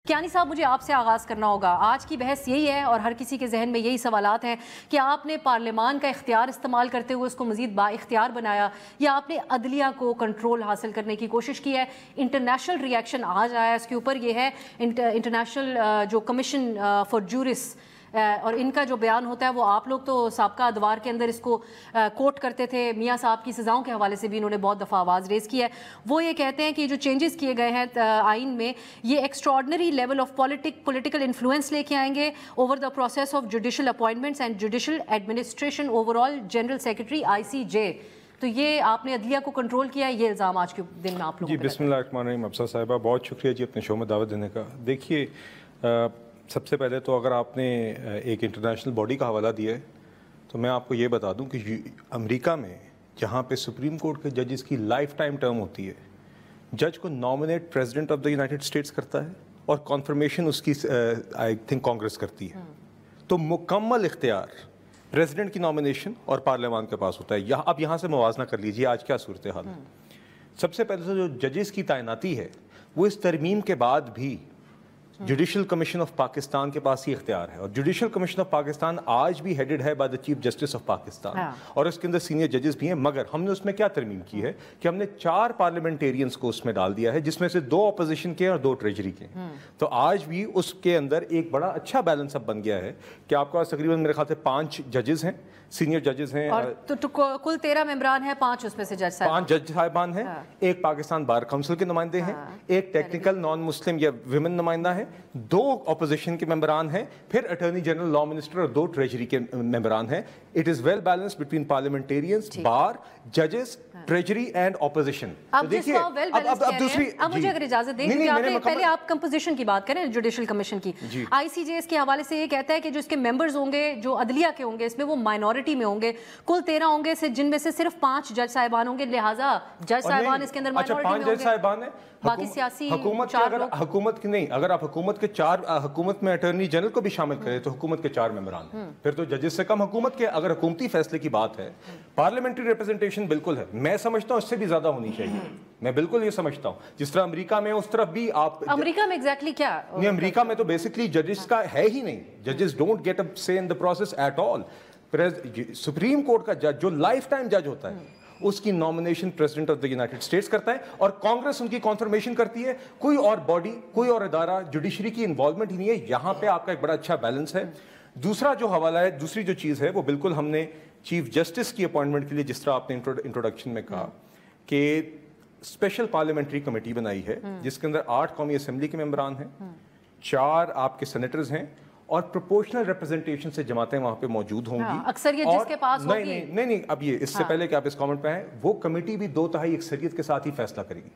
کیانی صاحب، مجھے آپ سے آغاز کرنا ہوگا۔ آج کی بحث یہی ہے اور ہر کسی کے ذہن میں یہی سوالات ہیں کہ آپ نے پارلیمان کا اختیار استعمال کرتے ہوئے اس کو مزید با اختیار بنایا یا آپ نے عدلیہ کو کنٹرول حاصل کرنے کی کوشش کی ہے۔ انٹرنیشنل ری ایکشن آج آیا ہے، اس کے اوپر یہ ہے انٹرنیشنل جو کمیشن فار جورس اور ان کا جو بیان ہوتا ہے وہ آپ لوگ تو سابقہ ادوار کے اندر اس کو کوٹ کرتے تھے، میاں صاحب کی سزاؤں کے حوالے سے بھی انہوں نے بہت دفعہ آواز ریز کی ہے۔ وہ یہ کہتے ہیں کہ جو چینجز کیے گئے ہیں آئین میں، یہ extraordinary level of political influence لے کے آئیں گے over the process of judicial appointments and judicial administration over all general secretary ICJ۔ تو یہ آپ نے عدلیہ کو کنٹرول کیا ہے، یہ الزام آج کے دن میں آپ لوگوں جی بسم اللہ الرحمن الرحیم۔ افسر صاحبہ بہت شکریہ جی اپنے شو میں دعوت دینے کا۔ دیکھیے سب سے پہلے تو اگر آپ نے ایک انٹرنیشنل باڈی کا حوالہ دیا ہے تو میں آپ کو یہ بتا دوں کہ امریکہ میں جہاں پہ سپریم کورٹ کے ججز کی لائف ٹائم ٹرم ہوتی ہے، جج کو nominate president of the United States کرتا ہے اور کنفرمیشن اس کی آئی تھنک کانگریس کرتی ہے، تو مکمل اختیار پریزیڈنٹ کی نامنیشن اور پارلیمان کے پاس ہوتا ہے۔ اب یہاں سے موازنہ کر لیجیے آج کیا صورتحال ہے۔ سب سے پہلے تو جو ججز کی تعیناتی ہے وہ اس ترمیم کے بعد بھی جوڈیشل کمیشن آف پاکستان کے پاس ہی اختیار ہے، اور جوڈیشل کمیشن آف پاکستان آج بھی ہیڈڈ ہے by the chief justice of Pakistan, اور اس کے اندر سینئر ججز بھی ہیں۔ مگر ہم نے اس میں کیا ترمیم کی ہے کہ ہم نے 4 پارلیمنٹیرینز کو اس میں ڈال دیا ہے، جس میں سے 2 اپوزیشن کے اور 2 ٹریجری کے۔ تو آج بھی اس کے اندر ایک بڑا اچھا بیلنس اب بن گیا ہے کہ آپ کے پاس تقریباً میرے خیال سے 5 ججز ہیں، سینئر ججز ہیں، اور کل 13 ممبران ہیں، 5 اس میں سے جج صاحب، 5 جج صاحبان ہیں، ایک پاکستان بار کونسل کے نمائندے ہیں، ایک ٹیکنیکل نان مسلم یا ویمن نمائندہ ہیں، 2 اپوزیشن کے ممبران ہیں، پھر اٹارنی جنرل، لا منسٹر اور 2 ٹریجری کے ممبران ہیں۔ It is well balance between parliamentarians, bar, ججز، ٹریجری اینڈ اپوزیشن۔ اب مجھے اگر اجازت دیں کہ پہلے آپ کمپوزیشن کی بات کریں جوڈیشل کمیشن کی۔ ICJ اس کے حوالے سے یہ کہتا ہے کہ جو اس کے ممبرز ہوں گے جو عدلیہ کے ہوں گے اس میں وہ مائنورٹی میں ہوں گے، کل 13 ہوں گے جن میں سے صرف 5 جج صاحبان ہوں گے، لہٰذا جج صاحبان اس کے اندر مائنورٹی میں ہوں گے، باقی سیاسی حکومت کی نہیں۔ اگر آپ حکومت کے 4 حکومت میں اٹارنی جنرل کو بھی شامل کریں تو حکومت کے 4 ممبران ہیں، پھر تو ججز سے کم حکومت کے۔ اگر حکومتی فیصلے کی بات ہے، پارلیمنٹری ریپرزنٹیشن بالکل ہے، میں سمجھتا ہوں اس سے بھی زیادہ ہونی چاہیے، میں بالکل یہ سمجھتا ہوں۔ جس طرح امریکہ میں اس طرف بھی آپ امریکہ میں ایگزیکٹلی کیا نہیں، امریکہ میں تو بیسکلی ججز کا ہے ہی نہیں، ججز don't get a say in the process at all. Supreme court کا جج جو لائف ٹائم جج ہوتا ہے اس کی nomination president of the United States کرتا ہے اور کانگریس ان کی کنفرمیشن کرتی ہے۔ کوئی اور باڈی، کوئی اور ادارہ جوڈیشری کی انوالومنٹ ہی نہیں ہے۔ یہاں پہ آپ کا ایک بڑا اچھا بیلنس ہے۔ دوسرا جو حوالہ ہے، دوسری جو چیز ہے وہ بالکل ہم نے چیف جسٹس کی اپوائنٹمنٹ کے لیے، جس طرح آپ نے انٹروڈکشن میں کہا کہ اسپیشل پارلیمنٹری کمیٹی بنائی ہے جس کے اندر 8 قومی اسمبلی کے ممبران ہیں، 4 آپ کے سینیٹرز ہیں، اور پروپورشنل ریپرزنٹیشن سے جماعتیں وہاں پہ موجود ہوں گی۔ اکثر یہ جس کے پاس ہوگی، نہیں، اب یہ اس سے پہلے کہ آپ اس کامنٹ پہ آئیں، وہ کمیٹی بھی 2/3 اکثریت کے ساتھ ہی فیصلہ کرے گی۔